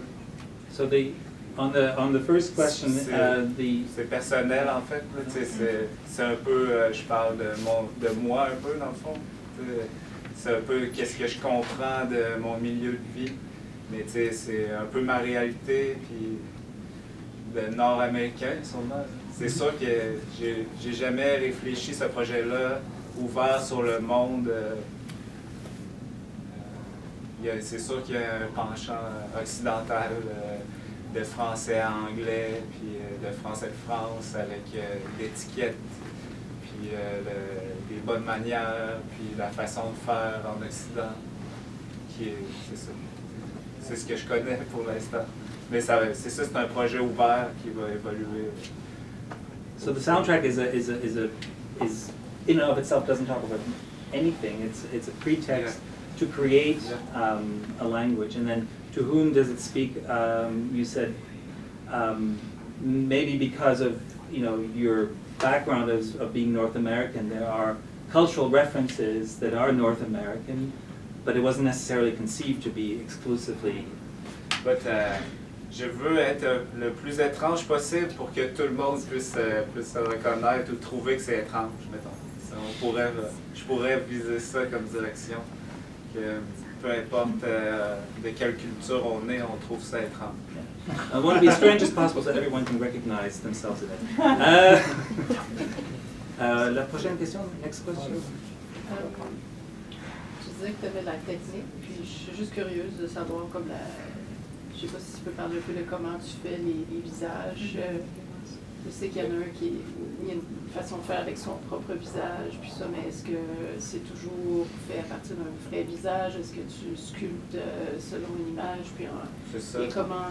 So on the first question, c'est personnel en fait. C'est un peu, je parle de moi un peu dans le fond. C'est un peu qu'est-ce que je comprends de mon milieu de vie. Mais c'est un peu ma réalité, puis de nord-américain sûrement. C'est sûr que j'ai jamais réfléchi ce projet-là ouvert sur le monde. C'est sûr qu'il y a un penchant occidental de français à anglais, puis de français de France avec l'étiquette, puis les bonnes manières, puis la façon de faire en Occident, c'est ça. C'est ce que je connais pour l'instant. Mais c'est ça, c'est un projet ouvert qui va évoluer. So the soundtrack is in and of itself doesn't talk about anything. It's a pretext to create a language, and then to whom does it speak? You said maybe because of your background of being North American, there are cultural references that are North American, but it wasn't necessarily conceived to be exclusively. But je veux être le plus étrange possible pour que tout le monde puisse se reconnaître ou trouver que c'est étrange, mettons. Je pourrais viser ça comme direction. Que peu importe de quelle culture on est, on trouve ça étrange. I want to be as strange as possible so everyone can recognize themselves in it. La prochaine question, next question. Tu disais que tu avais la technique, puis je suis juste curieuse de savoir je sais pas si tu peux parler un peu de comment tu fais les visages. Je sais qu'il y en a il y a une façon de faire avec son propre visage, puis ça, mais est-ce que c'est toujours fait à partir d'un vrai visage? Est-ce que tu sculptes selon une image? Puis c'est ça. Et comment,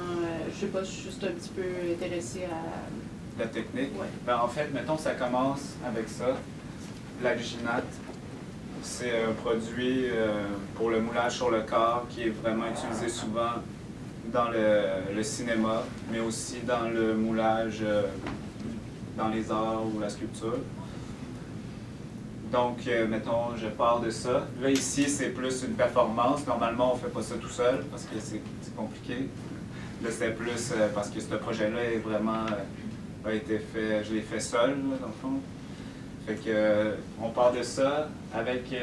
je sais pas, je suis juste un petit peu intéressée à... La technique? Ouais. Ben, en fait, mettons, ça commence avec ça. L'alginate, c'est un produit pour le moulage sur le corps qui est vraiment utilisé souvent dans le cinéma, mais aussi dans le moulage dans les arts ou la sculpture. Donc, mettons, je pars de ça. Là, ici, c'est plus une performance. Normalement, on ne fait pas ça tout seul parce que c'est compliqué. Là, c'est plus parce que ce projet-là est vraiment a été fait, je l'ai fait seul, là, dans le fond. Fait que, on part de ça avec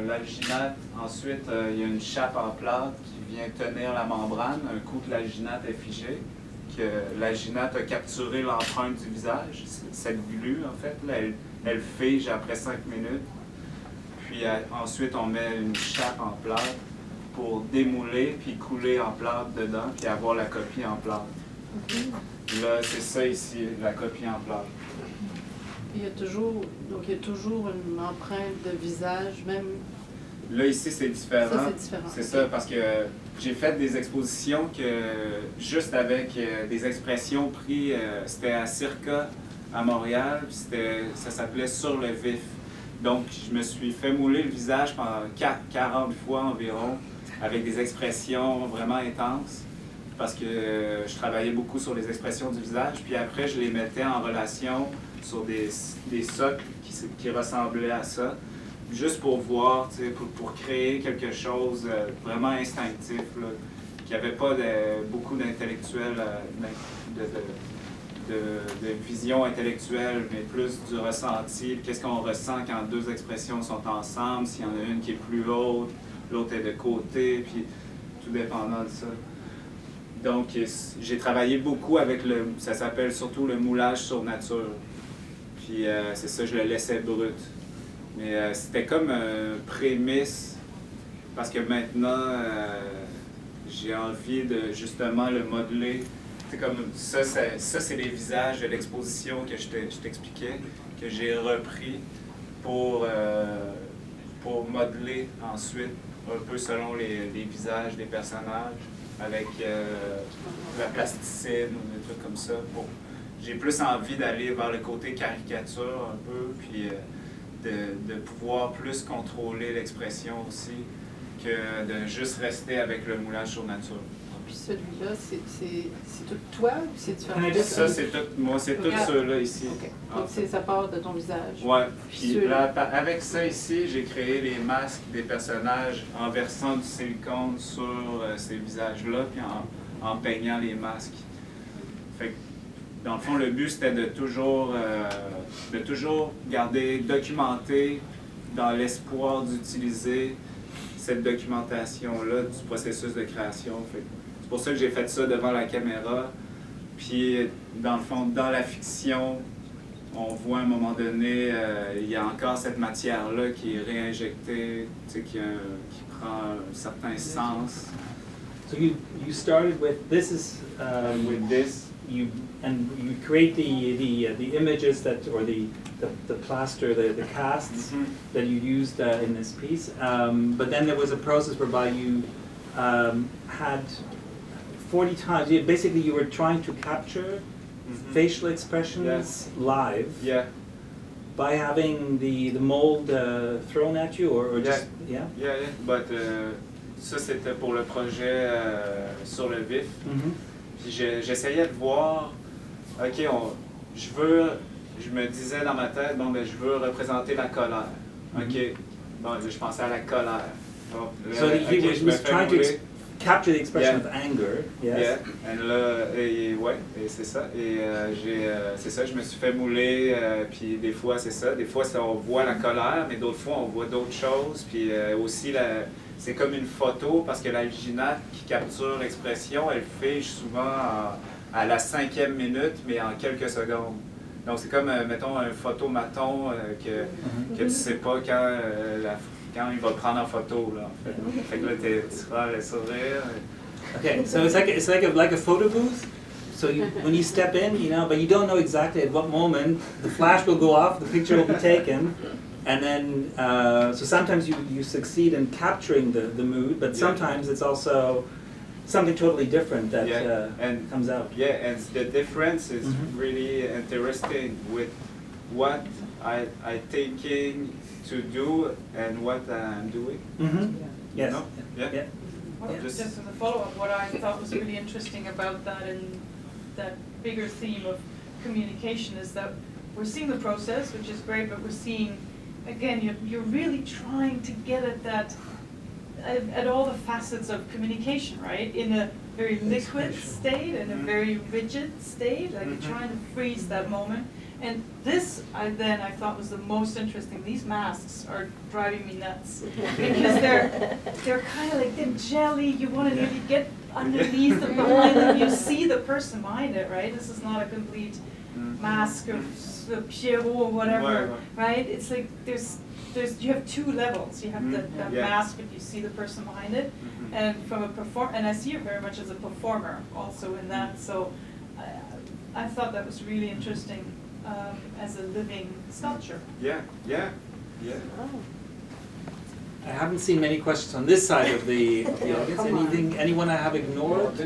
l'alginate. Ensuite, il y a une chape en plâtre qui vient tenir la membrane. Un coup que l'alginate est figé, que l'alginate a capturé l'empreinte du visage. Cette glu, en fait, là, elle fige après 5 minutes. Puis ensuite, on met une chape en plâtre pour démouler, puis couler en plâtre dedans, puis avoir la copie en plâtre. Là, c'est ça ici, la copie en plâtre. Il y a toujours une empreinte de visage, même... Là, ici, c'est différent. Ça, c'est différent. C'est ça, parce que j'ai fait des expositions juste avec des expressions prises, c'était à Circa, à Montréal, puis ça s'appelait « Sur le vif ». Donc, je me suis fait mouler le visage pendant 40 fois environ, avec des expressions vraiment intenses, parce que je travaillais beaucoup sur les expressions du visage, puis après, je les mettais en relation sur des socles qui ressemblaient à ça, juste pour voir, pour créer quelque chose vraiment instinctif, là, qui n'avait pas beaucoup d'intellectuels, de vision intellectuelle, mais plus du ressenti. Qu'est-ce qu'on ressent quand deux expressions sont ensemble, s'il y en a une qui est plus haute, l'autre est de côté, puis tout dépendant de ça. Donc, j'ai travaillé beaucoup avec ça s'appelle surtout le moulage sur nature. Puis c'est ça, je le laissais brut. Mais c'était comme un prémisse, parce que maintenant, j'ai envie de justement le modeler. C'est comme ça, c'est les visages de l'exposition que je t'expliquais, que j'ai repris pour modeler ensuite, un peu selon les visages des personnages. avec la plasticine ou des trucs comme ça. Bon, j'ai plus envie d'aller vers le côté caricature un peu, puis de pouvoir plus contrôler l'expression aussi que de juste rester avec le moulage sur nature. Puis celui-là, c'est tout toi ou c'est différent? Ça, c'est tout, moi, c'est tout ceux-là ici. Okay. Donc, ça part de ton visage. Ouais. Puis là, avec ça ici, j'ai créé les masques des personnages en versant du silicone sur ces visages-là, puis en peignant les masques. Fait que, dans le fond, le but, c'était de toujours garder documenté dans l'espoir d'utiliser cette documentation-là du processus de création. C'est pour ça que j'ai fait ça devant la caméra. Puis, dans le fond, dans la fiction, on voit à un moment donné, il y a encore cette matière-là qui est réinjectée, qui prend un certain sens. So you started with this is With this. you create the images that or the plaster the casts that you used in this piece, but then there was a process whereby you had 40 times. Basically, you were trying to capture facial expressions live by having the mold thrown at you, or just Yeah. But ça c'était pour le projet sur le vif. Puis j'essayais de voir, ok, je me disais dans ma tête, bon ben je veux représenter la colère. Ok, bon je pensais à la colère. Bon, so he was trying to capture the expression of anger. Yes. Et là, et c'est ça. Et c'est ça, je me suis fait mouler. Puis des fois c'est ça, des fois on voit la colère, mais d'autres fois on voit d'autres choses. Puis aussi c'est comme une photo parce que la viginate qui capture l'expression, elle fige souvent à la 5e minute, mais en quelques secondes. Donc c'est comme, mettons, un photomaton que tu sais pas quand il va prendre en photo. Là, en fait. Fait que là, tu feras le sourire. Okay, so it's like a photo booth. So when you step in, but you don't know exactly at what moment the flash will go off, the picture will be taken. And then, so sometimes you succeed in capturing the mood, but sometimes it's also something totally different that comes out. Yeah, and the difference is really interesting with what I thinking to do and what I'm doing. Yes. No? Yeah. Well, just as a follow-up, what I thought was really interesting about that and that bigger theme of communication is that we're seeing the process, which is great, but we're seeing, again, you're really trying to get at that, at all the facets of communication, right? In a very liquid state, in a very rigid state, like you're trying to freeze that moment. And this, I thought was the most interesting. These masks are driving me nuts because they're kind of like they're jelly. You want to nearly get underneath them, behind them. You see the person behind it, right? This is not a complete mask of Pierrot or whatever, right? It's like you have two levels. You have the mask, but you see the person behind it, and from and I see it very much as a performer also in that. So I thought that was really interesting. As a living sculpture. Yeah. Oh. I haven't seen many questions on this side of the audience. Anyone I have ignored?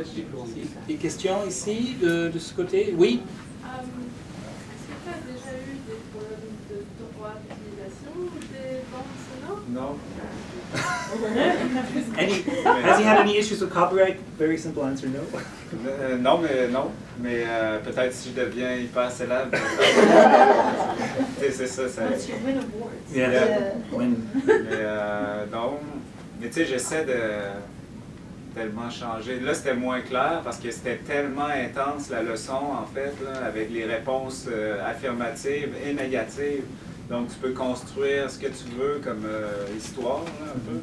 Des questions ici, de ce côté? Oui? Est-ce que tu as déjà eu des problèmes de droit d'utilisation ou des bandes sonores? No. Has he had any issues with copyright? Very simple answer, no. Non, mais peut-être si je deviens hyper célèbre. C'est ça. Once you win awards. Yeah. Mais non. Mais tu sais, j'essaie de tellement changer. Là, c'était moins clair parce que c'était tellement intense la leçon, en fait, là, avec les réponses affirmatives et négatives. Donc, tu peux construire ce que tu veux comme histoire, là, un peu.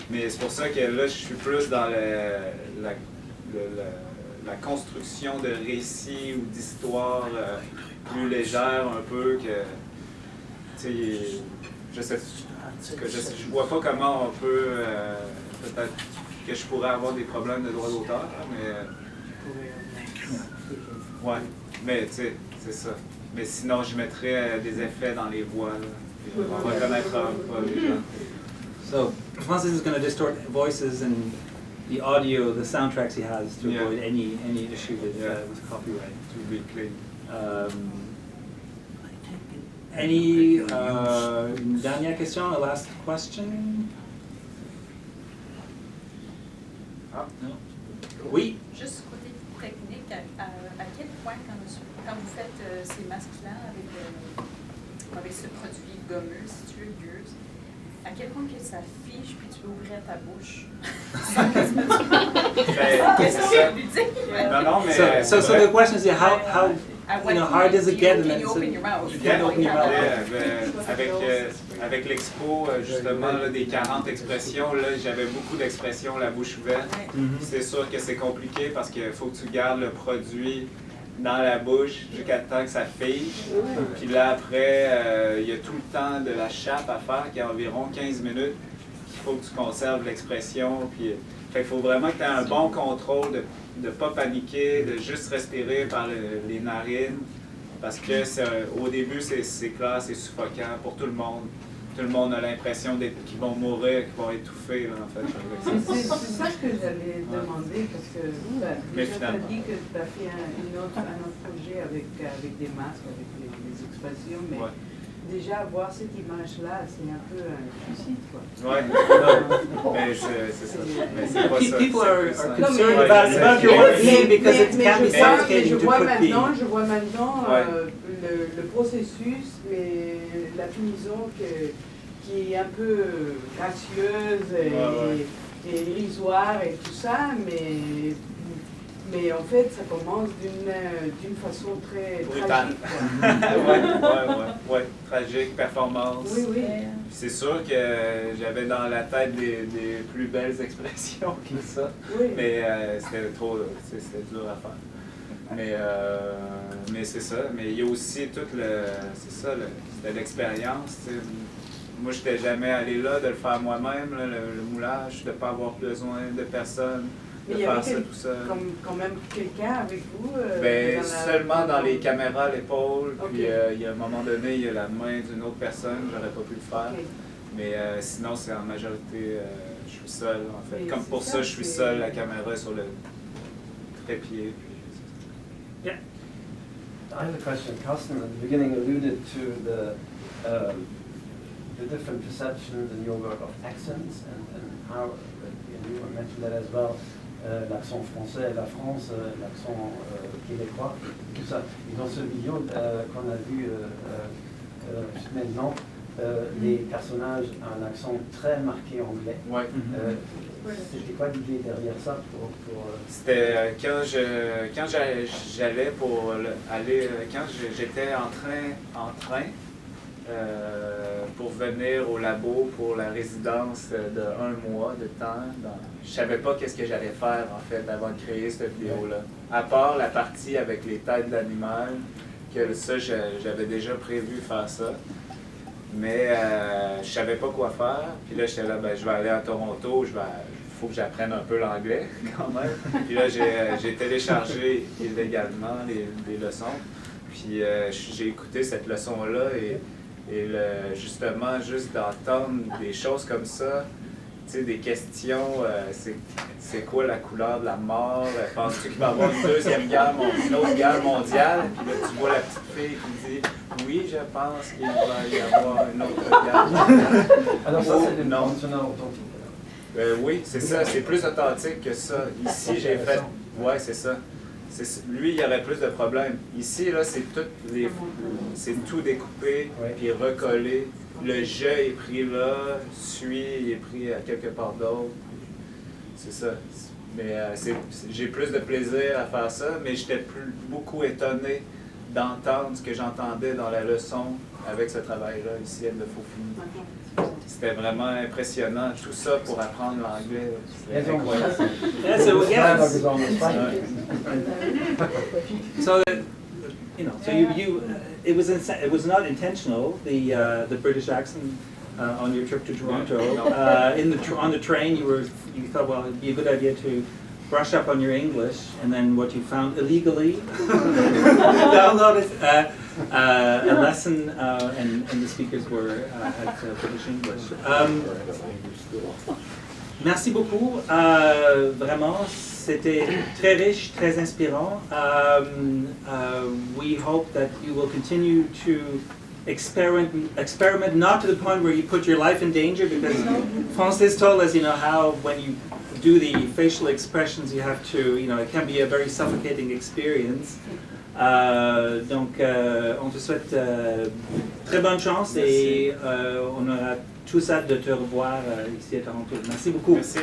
Mais c'est pour ça que là, je suis plus dans la construction de récits ou d'histoires plus légères, un peu, que, tu sais, je vois pas comment on peut, peut-être que je pourrais avoir des problèmes de droit d'auteur, mais... Ouais, mais tu sais, c'est ça. Mais sinon, je mettrais des effets dans les voix, là. On reconnaîtra pas les gens. So Francis is going to distort voices and the audio, the soundtracks he has to Yeah. avoid any issue with Yeah. copyright. To be clean. Any dernière question, a last question? Ah. No? Oui. Juste côté technique, à quel point quand vous faites ces masques-là avec ce produit gommeux, si tu veux, gueuse, à quel point que ça fiche puis tu peux ouvrir ta bouche? Qu'est-ce que c'est? Non, non, mais... So the question is, how hard does it get? Can you open your mouth? You can't open your mouth. Avec l'expo, justement, là, des 40 expressions, là, j'avais beaucoup d'expressions la bouche ouverte. C'est sûr que c'est compliqué parce qu'il faut que tu gardes le produit dans la bouche jusqu'à temps que ça fige. Puis là, après, il y a tout le temps de la chape à faire, qui est environ 15 minutes, qu'il faut que tu conserves l'expression. Puis, fait qu'il faut vraiment que tu aies un bon contrôle de ne pas paniquer, de juste respirer par les narines. Parce que au début, c'est clair, c'est suffocant pour tout le monde. Tout le monde a l'impression qu'ils vont mourir, qu'ils vont étouffer, là, en fait. C'est ça que j'allais demander, parce que Mais déjà, tu as finalement. dit que tu as fait un autre projet avec des masques, avec les expressions, mais Ouais. déjà voir cette image-là, c'est un peu un suicide, quoi. Ouais, mais c'est ça. Mais c'est pas ça. People c'est are plus ça. concerned Ouais, about your work because it can be suffocating je to vois put maintenant, the... je vois maintenant Ouais. le processus, mais la finition qui est un peu gracieuse et irrisoire et tout ça, mais en fait, ça commence d'une façon très Brutale. tragique. Ouais, tragique, performance. Oui, oui. C'est sûr que j'avais dans la tête des plus belles expressions que ça, Oui. mais c'était trop, c'était dur à faire. Mais c'est ça. Mais il y a aussi tout c'était l'expérience. Tu sais. Moi, je n'étais jamais allé là de le faire moi-même, là, le moulage, de ne pas avoir besoin de personne, Mais de il y avait faire ça tout seul. quand même quelqu'un avec vous Ben, dans la- seulement dans les caméras à l'épaule, Ok. puis il y a un moment donné, il y a la main d'une autre personne, j'aurais pas pu le faire. Ok. Mais sinon, c'est en majorité, je suis seul, en fait. Mais Comme c'est pour ça, ça, je suis c'est- seul, la caméra sur le trépied. Puis, Yeah. I have a question. Carsten, at the beginning, alluded to the different perceptions in your work of accents and how, and you mentioned that as well, l'accent français, la France, l'accent québécois, tout ça. Et dans ce vidéo qu'on a vu maintenant, les personnages ont un accent très marqué anglais. ouais. C'était quoi l'idée derrière ça C'était quand j'allais pour aller, quand j'étais en train pour venir au labo pour la résidence de 1 mois de temps. Je savais pas qu'est-ce que j'allais faire en fait avant de créer cette vidéo-là. À part la partie avec les têtes d'animal, que ça j'avais déjà prévu faire ça. Mais je savais pas quoi faire. Puis là j'étais là, ben, je vais aller à Toronto, faut que j'apprenne un peu l'anglais quand même. Puis là j'ai téléchargé illégalement les leçons. Puis j'ai écouté cette leçon-là et justement, juste d'entendre des choses comme ça, tu sais, des questions, c'est quoi la couleur de la mort? Penses-tu qu'il va y avoir une une autre guerre mondiale? Puis là, tu vois la petite fille qui dit, oui, je pense qu'il va y avoir une autre guerre mondiale. Alors ça, c'est des non. bandes sonores authentiques. Oui, c'est ça, c'est plus authentique que ça. Ici, j'ai fait, ouais, c'est ça. Lui, il y aurait plus de problèmes. Ici, là, c'est tout découpé, puis recollé. Le je est pris là, il est pris à quelque part d'autre. C'est ça. Mais j'ai plus de plaisir à faire ça, mais j'étais beaucoup étonné d'entendre ce que j'entendais dans la leçon avec ce travail-là, ici, elle de Faux-Fini. C'était vraiment impressionnant, tout ça pour apprendre l'anglais. C'était incroyable. Yeah, so yes. So, it was not intentional. The British accent on your trip to Toronto. On the train, you thought, well, it'd be a good idea to brush up on your English, and then what you found illegally, downloaded a lesson, and the speakers had British English. Merci beaucoup. Vraiment, c'était très riche, très inspirant. We hope that you will continue to experiment not to the point where you put your life in danger, because Francis told us, how when you do the facial expressions, you have to, it can be a very suffocating experience. Donc, on te souhaite très bonne chance et on aura tous hâte de te revoir ici à Toronto. Merci beaucoup. Merci.